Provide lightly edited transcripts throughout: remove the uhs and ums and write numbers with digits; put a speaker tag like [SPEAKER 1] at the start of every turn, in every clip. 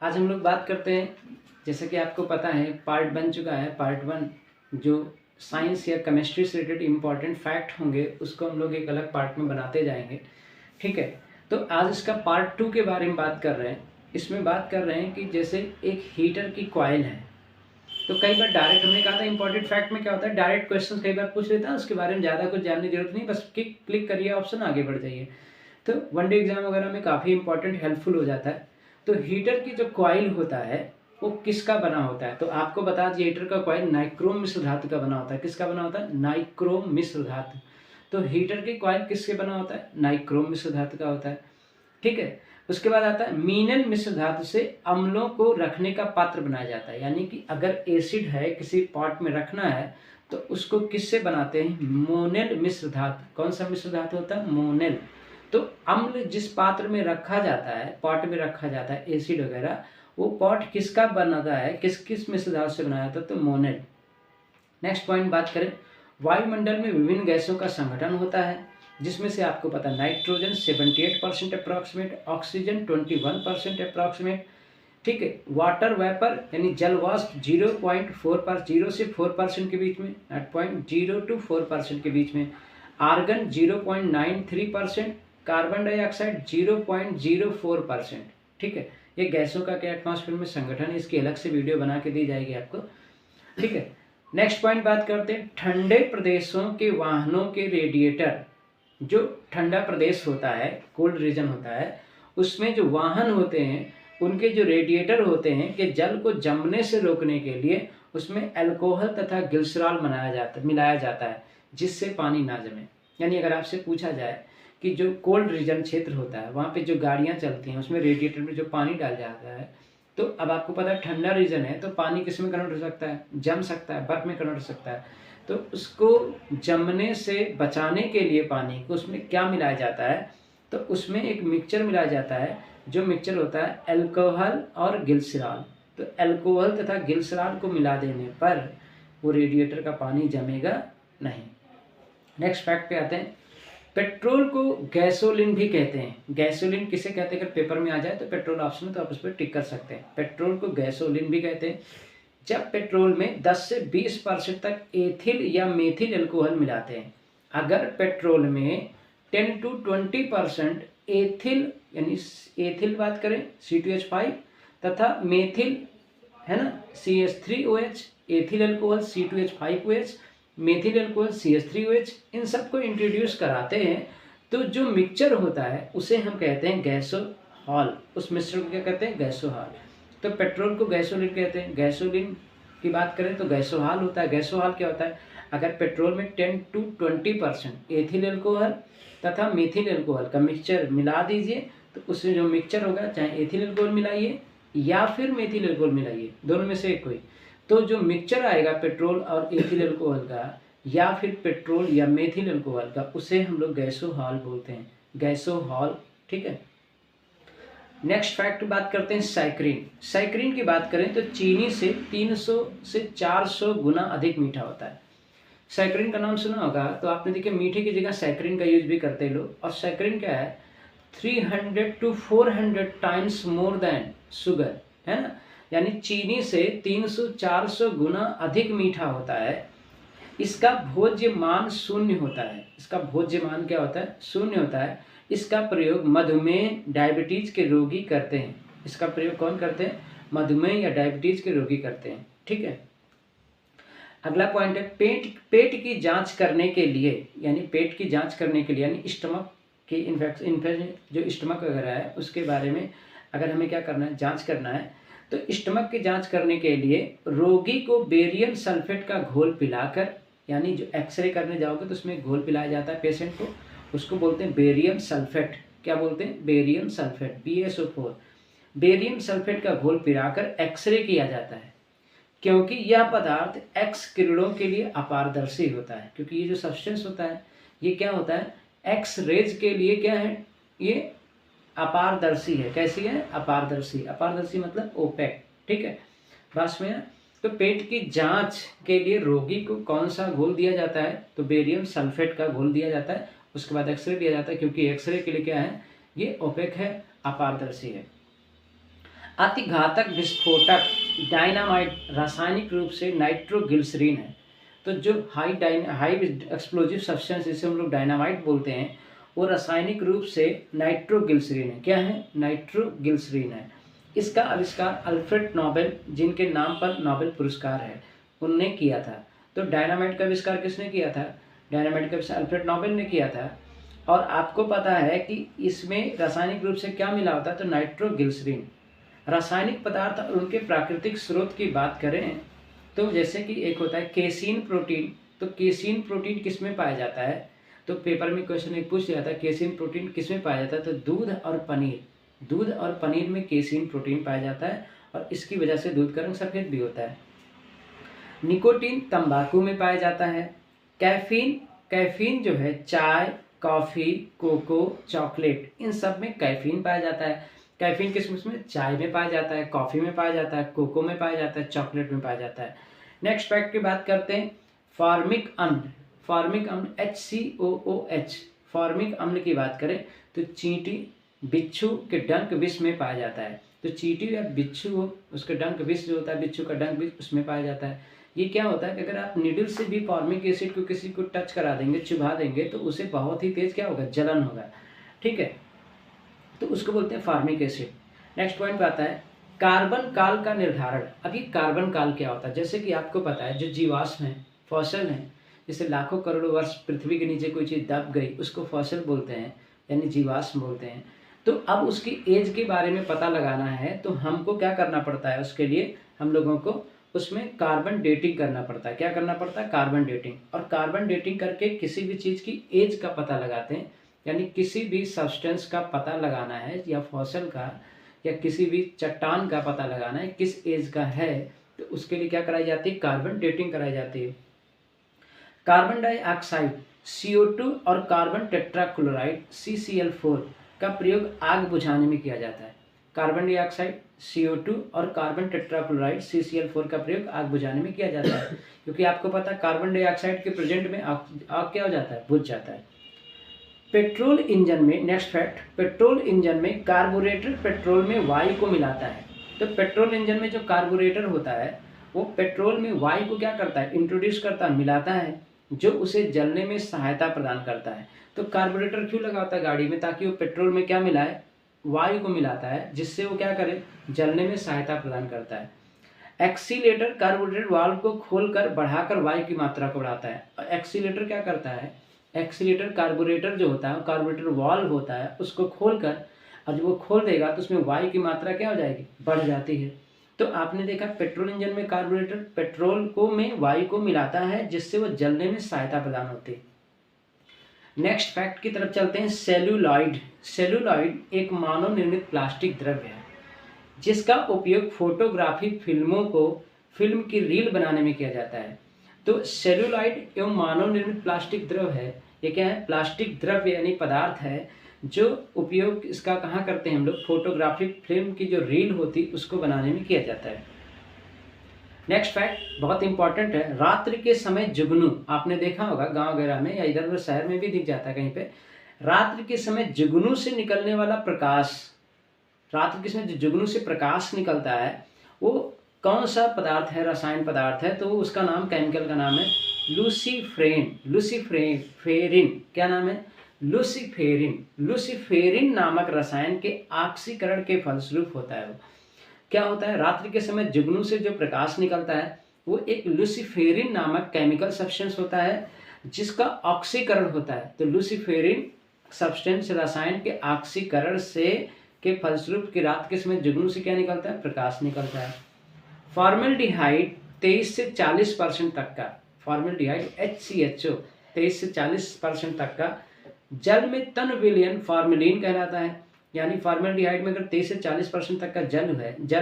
[SPEAKER 1] आज हम लोग बात करते हैं, जैसे कि आपको पता है पार्ट बन चुका है, पार्ट 1 जो साइंस या केमिस्ट्री से रिलेटेड इम्पॉर्टेंट फैक्ट होंगे उसको हम लोग एक अलग पार्ट में बनाते जाएंगे। ठीक है, तो आज इसका पार्ट 2 के बारे में बात कर रहे हैं। इसमें बात कर रहे हैं कि जैसे एक हीटर की कॉइल है, तो कई बार डायरेक्ट हमने कहा था इंपॉर्टेंट फैक्ट में क्या होता है, डायरेक्ट क्वेश्चन कई बार पूछ लेता है, उसके बारे में ज़्यादा कुछ जानने की जरूरत नहीं, बस क्लिक करिए ऑप्शन, आगे बढ़ जाइए। तो वनडे एग्जाम वगैरह में काफ़ी इंपॉर्टेंट हेल्पफुल हो जाता है। तो हीटर की जो कॉइल होता है वो किसका बना होता है, तो आपको बता दिए हीटर का कॉइल नाइक्रोम मिश्र धातु का बना होता है। किसका बना होता है? नाइक्रोम मिश्र धातु। तो हीटर की कॉइल किसके बना होता है? नाइक्रोम मिश्र धातु का होता है। ठीक है, उसके बाद आता है मीनल मिश्र धातु से अम्लों को रखने का पात्र बनाया जाता है। यानी कि अगर एसिड है किसी पॉट में रखना है तो उसको किससे बनाते हैं? मोनेल मिश्र धातु। कौन सा मिश्र धातु होता है? मोनेल। तो अम्ल जिस पात्र में रखा जाता है, पॉट में रखा जाता है एसिड वगैरह, वो पॉट किसका बनाता है, किस किस मिश्र धातु से बनाया जाता है? तो मोनेल। नेक्स्ट पॉइंट बात करें, वायुमंडल में विभिन्न गैसों का संगठन होता है, जिसमें से आपको पता है नाइट्रोजन 78% अप्रॉक्सीमेट, ऑक्सीजन 21% अप्रॉक्सीमेट। ठीक है, वाटर वेपर यानी जल वाष्प 0.4 से 4% के बीच में, 0.0 to 4% के बीच में। Argon 0.93%, carbon dioxide 0.04%। ठीक है, ये गैसों का क्या एटमॉस्फेयर में संगठन है, इसकी अलग से वीडियो बना के दी जाएगी आपको। ठीक है, नेक्स्ट पॉइंट बात करते हैं, ठंडे प्रदेशों के वाहनों के रेडिएटर, जो ठंडा प्रदेश होता है, कोल्ड रीजन होता है, उसमें जो वाहन होते हैं उनके जो रेडिएटर होते हैं कि जल को जमने से रोकने के लिए उसमें अल्कोहल तथा ग्लिसरॉल मिलाया जाता है, जिससे पानी ना जमे। यानी अगर आपसे पूछा जाए कि जो कोल्ड रीजन क्षेत्र होता है वहाँ पे जो गाड़ियाँ चलती हैं उसमें रेडिएटर में जो पानी डाल जाता है, तो अब आपको पता है ठंडा रीजन है तो पानी किस में कन्वर्ट हो सकता है? जम सकता है, बर्फ में कन्वर्ट हो सकता है। तो उसको जमने से बचाने के लिए पानी को उसमें क्या मिलाया जाता है? तो उसमें एक मिक्सचर मिलाया जाता है, जो मिक्सचर होता है अल्कोहल और ग्लिसरॉल। तो अल्कोहल तथा ग्लिसरॉल को मिला देने पर वो रेडिएटर का पानी जमेगा नहीं। नेक्स्ट फैक्ट पे आते हैं, पेट्रोल को गैसोलीन भी कहते हैं। गैसोलीन किसे कहते हैं? अगर पेपर में आ जाए तो पेट्रोल ऑप्शन तो आप उस पर टिक कर सकते हैं। पेट्रोल को गैसोलीन भी कहते हैं जब पेट्रोल में 10 से 20% तक एथिल या मेथिल अल्कोहल मिलाते हैं। अगर पेट्रोल में 10 to 20% एथिल यानी एथिल बात करें C2H5 तथा मेथिल है ना CH3OH, ethyl alcohol C2H5OH, methyl alcohol CH3OH, इन सबको इंट्रोड्यूस कराते हैं तो जो मिक्सचर होता है उसे हम कहते हैं गैसोहॉल। उस मिश्रण को क्या कहते हैं? गैसोहॉल। तो पेट्रोल को गैसोलीन कहते हैं। गैसोलीन की बात करें तो गैसोहॉल होता है। गैसोहॉल क्या होता है? अगर पेट्रोल में 10 to 20% एथिल अल्कोहल तथा मेथिल अल्कोहल का मिक्सचर मिला दीजिए तो उसमें जो मिक्सचर होगा, चाहे एथिल अल्कोहल मिलाइए या फिर मेथिल अल्कोहल मिलाइए, दोनों में से एक कोई, तो जो मिक्सचर आएगा पेट्रोल और एथिल अल्कोहल का या फिर पेट्रोल या मेथिल अल्कोहल का, उसे हम लोग गैसोहॉल बोलते हैं। गैसोहॉल। ठीक है, नेक्स्ट फैक्ट बात करते हैं सैकरीन। सैकरीन की बात करें तो चीनी से 300 से 400 गुना अधिक मीठा होता है। सैकरीन का नाम सुना होगा, तो आपने देखिए मीठे की जगह सैकरीन का यूज भी करते हैं लोग। और सैकरीन क्या है? 300 to 400 times more than sugar, है ना। यानी चीनी से 300-400 गुना अधिक मीठा होता है। इसका भोज्य मान शून्य होता है। इसका भोज्य मान क्या होता है? शून्य होता है। इसका प्रयोग मधुमेह, डायबिटीज के रोगी करते हैं। इसका प्रयोग कौन करते हैं? मधुमेह या डायबिटीज के रोगी करते हैं। ठीक है, अगला पॉइंट है पेट की जांच करने के लिए, यानी पेट की जांच करने के लिए यानी स्टमक के इन्फेक्शन जो स्टमक वगैरह है उसके बारे में अगर हमें क्या करना है? जांच करना है। तो स्टमक की जांच करने के लिए रोगी को बेरियम सल्फेट का घोल पिलाकर, यानी जो एक्सरे करने जाओगे तो उसमें घोल पिलाया जाता है पेशेंट को, उसको बोलते हैं बेरियम सल्फेट। क्या बोलते हैं? Barium sulphate, BaSO4। Barium sulphate का घोल पिलाकर एक्सरे किया जाता है, क्योंकि यह पदार्थ एक्स किरणों के लिए अपारदर्शी होता है। क्योंकि ये जो सब्सटेंस होता है ये क्या होता है? एक्स रेज के लिए क्या है? ये अपारदर्शी है। कैसी है? अपारदर्शी। अपारदर्शी मतलब ओपेक। ठीक है, बस में। तो पेट की जांच के लिए रोगी को कौन सा घोल दिया जाता है? तो बेरियम सल्फेट का घोल दिया जाता है। उसके बाद एक्सरे दिया जाता है, क्योंकि एक्सरे के लिए क्या है? ये ओपेक है, अपारदर्शी है। अति घातक विस्फोटक डायनामाइट रासायनिक रूप से नाइट्रोग्लिसरीन है। तो जो हाई एक्सप्लोजिव सब्सटेंस जिसे हम लोग डायनामाइट बोलते हैं वो रासायनिक रूप से नाइट्रोग्लिसरीन है। क्या है? नाइट्रोग्लिसरीन है। इसका आविष्कार अल्फ्रेड नोबेल, जिनके नाम पर नोबेल पुरस्कार है, उनने किया था। तो डायनामाइट का आविष्कार किसने किया था? डायनामाइट का आविष्कार अल्फ्रेड नोबेल ने किया था। और आपको पता है कि इसमें रासायनिक रूप से क्या मिला होता है? तो नाइट्रोग्लिसरीन। रासायनिक पदार्थ और उनके प्राकृतिक स्रोत की बात करें तो जैसे कि एक होता है केसीन प्रोटीन। तो केसीन प्रोटीन किस में पाया जाता है? तो पेपर में क्वेश्चन एक पूछ लिया था, केसीन प्रोटीन किस में पाया जाता है? तो दूध और पनीर। दूध और पनीर में केसीन प्रोटीन पाया जाता है और इसकी वजह से दूध का रंग सफ़ेद भी होता है। निकोटीन तंबाकू में पाया जाता है। कैफीन जो है चाय, कॉफ़ी, कोको, चॉकलेट, इन सब में कैफीन पाया जाता है। कैफीन किस में? चाय में पाया जाता है, कॉफ़ी में पाया जाता है, कोको में पाया जाता है, चॉकलेट में पाया जाता है। नेक्स्ट फैक्ट की बात करते हैं, फॉर्मिक अम्ल HCOOH, फॉर्मिक अम्ल की बात करें तो चींटी, बिच्छू के डंक विष में पाया जाता है। तो चींटी या बिच्छू, उसके डंक विष जो होता है, बिच्छू का डंक विष, उसमें पाया जाता है। ये क्या होता है कि अगर आप नीडल से भी फॉर्मिक एसिड को किसी को टच करा देंगे, चुभा देंगे, तो उसे बहुत ही तेज क्या होगा? जलन होगा। ठीक है, तो उसको बोलते हैं फॉर्मिक एसिड। नेक्स्ट पॉइंट पे आता है कार्बन काल का निर्धारण। अभी कार्बन काल क्या होता है? जैसे कि आपको पता है जो जीवाश्म है, फॉसिल है, जैसे लाखों करोड़ों वर्ष पृथ्वी के नीचे कोई चीज़ दब गई, उसको फॉसिल बोलते हैं, यानी जीवाश्म बोलते हैं। तो अब उसकी एज के बारे में पता लगाना है तो हमको क्या करना पड़ता है? उसके लिए हम लोगों को उसमें कार्बन डेटिंग करना पड़ता है। क्या करना पड़ता है? Carbon dating. और कार्बन डेटिंग करके किसी भी चीज़ की एज का पता लगाते हैं, यानी किसी भी सब्सटेंस का पता लगाना है या फॉसिल का या किसी भी चट्टान का पता लगाना है किस एज का है, तो उसके लिए क्या कराई जाती है? कार्बन डेटिंग कराई जाती है। कार्बन डाइऑक्साइड CO2 और कार्बन टेट्राक्लोराइड CCl4 का प्रयोग आग बुझाने में किया जाता है। कार्बन डाइऑक्साइड CO2 और कार्बन टेट्राक्लोराइड CCl4 का प्रयोग आग बुझाने में किया जाता है, क्योंकि आपको पता है कार्बन डाइऑक्साइड के प्रेजेंट में आग क्या हो जाता है? बुझ जाता है। पेट्रोल इंजन में, नेक्स्ट फैक्ट, पेट्रोल इंजन में कार्बोरेटर पेट्रोल में वायु को मिलाता है। तो पेट्रोल इंजन में जो कार्बोरेटर होता है वो पेट्रोल में वायु को क्या करता है? इंट्रोड्यूस करता है, मिलाता है, जो उसे जलने में सहायता प्रदान करता है। तो कार्बोरेटर क्यों लगा होता है गाड़ी में? ताकि वो पेट्रोल में क्या मिलाए? वायु को मिलाता है, जिससे वो क्या करे? जलने में सहायता प्रदान करता है। एक्सीलेटर कार्बोरेटर वाल्व को खोलकर बढ़ाकर वायु की मात्रा को बढ़ाता है। और एक्सीलेटर क्या करता है? एक्सीलेटर कार्बोरेटर जो होता है, कार्बोरेटर वाल्व होता है, उसको खोलकर, और जब वो खोल देगा तो उसमें वायु की मात्रा क्या हो जाएगी? बढ़ जाती है। तो आपने देखा पेट्रोल इंजन में कार्बोरेटर पेट्रोल को में वायु को मिलाता है, जिससे वो जलने में सहायता प्रदान होती है। नेक्स्ट फैक्ट की तरफ चलते हैं, सेल्यूलॉइड। सेल्यूलॉइड एक मानव निर्मित प्लास्टिक द्रव्य है जिसका उपयोग फोटोग्राफी फिल्म की रील बनाने में किया जाता है। तो सेल्यूलॉइड एवं मानव निर्मित प्लास्टिक द्रव्य है। ये क्या है? प्लास्टिक द्रव्य यानी पदार्थ है जो उपयोग इसका कहाँ करते हैं हम लोग? फोटोग्राफिक फिल्म की जो रील होती उसको बनाने में किया जाता है। नेक्स्ट फैक्ट बहुत इंपॉर्टेंट है, रात्रि के समय जुगनू, आपने देखा होगा गांव वगैरह में या इधर उधर शहर में भी दिख जाता है कहीं पे। रात्रि के समय जुगनू से निकलने वाला प्रकाश, रात्रि के समय जो जुगनू से प्रकाश निकलता है वो कौन सा पदार्थ है? रसायन पदार्थ है। तो उसका नाम, केमिकल का नाम है लूसीफेरिन। क्या नाम है? लूसीफेरिन नामक रसायन के ऑक्सीकरण के फलस्वरूप होता है। वो क्या होता है? रात्रि के समय जुगनू से जो प्रकाश निकलता है वो एक लूसीफेरिन नामक केमिकल सब्सटेंस होता है जिसका ऑक्सीकरण होता है। तो लूसीफेरिन सब्सटेंस रसायन के ऑक्सीकरण से के फलस्वरूप की रात के समय जुगनू से क्या निकलता है? प्रकाश निकलता है। फॉर्मेल्डिहाइड 23 से 40% तक का, फॉर्मेल्डिहाइड HCHO 23 से 40% तक का जल में तन विलयन फॉर्मेलिन कहलाता है। यानी फॉर्मेल्डिहाइड में अगर 23 से 40% तक का जल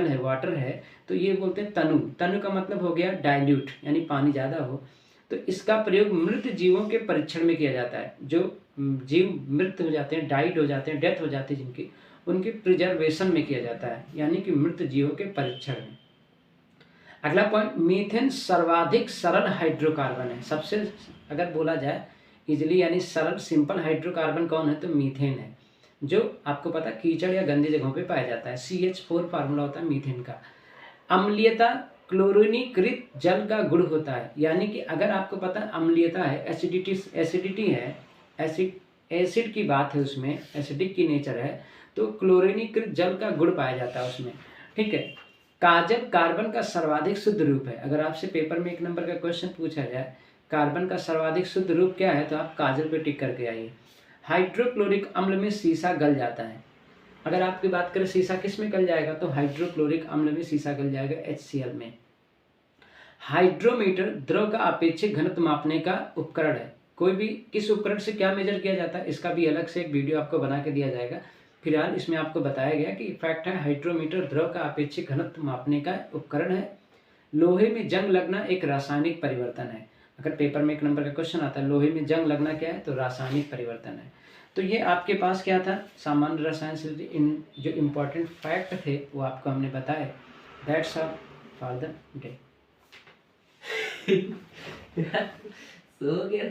[SPEAKER 1] है, वाटर है, तो ये बोलते हैं तनु। तनु का मतलब हो गया डाइल्यूट, यानी पानी ज़्यादा हो। तो इसका प्रयोग मृत जीवों के परीक्षण में किया जाता है। जो जीव मृत हो जाते हैं, डाइड हो जाते हैं, डेथ हो जाती है जिनकी, उनके प्रिजर्वेशन में किया जाता है, यानी कि मृत जीवों के परीक्षण में। अगला पॉइंट, मीथेन सर्वाधिक सरल हाइड्रोकार्बन है। सबसे अगर बोला जाए इजिली यानी सरल सिंपल हाइड्रोकार्बन कौन है? तो मीथेन है। जो आपको पता कीचड़ या गंदी जगहों पे पाया जाता है। CH4 फार्मूला होता है मीथेन का। अम्लीयता क्लोरीनीकृत जल का गुण होता है, यानी कि अगर आपको पता अम्लीयता है, एसिडिटी है, एसिड की बात है, उसमें एसिडिक की नेचर है, तो क्लोरीनीकृत जल का गुण पाया जाता है उसमें। ठीक है। काजल कार्बन का सर्वाधिक शुद्ध रूप है। अगर आपसे पेपर में 1 नंबर का क्वेश्चन पूछा जाए कार्बन का सर्वाधिक शुद्ध रूप क्या है, तो आप काजल पे टिक करके आइए। हाइड्रोक्लोरिक अम्ल में सीसा गल जाता है। अगर आपकी बात करें सीसा किस में गल जाएगा, तो हाइड्रोक्लोरिक अम्ल में सीसा गल जाएगा, HCl में। हाइड्रोमीटर द्रव का अपेक्षित घनत्व मापने का उपकरण है। कोई भी किस उपकरण से क्या मेजर किया जाता है, इसका भी अलग से एक वीडियो आपको बना के दिया जाएगा। फिलहाल इसमें आपको बताया गया कि फैक्ट है हाइड्रोमीटर द्रव का अपेक्षित घनत्व मापने का उपकरण है। लोहे में जंग लगना एक रासायनिक परिवर्तन है। अगर पेपर में 1 नंबर का क्वेश्चन आता है लोहे में जंग लगना क्या है, तो रासायनिक परिवर्तन है। तो ये आपके पास क्या था, सामान्य रसायन से इन जो इम्पोर्टेंट फैक्ट थे वो आपको हमने बताए। That's all for the day.
[SPEAKER 2] सो गया।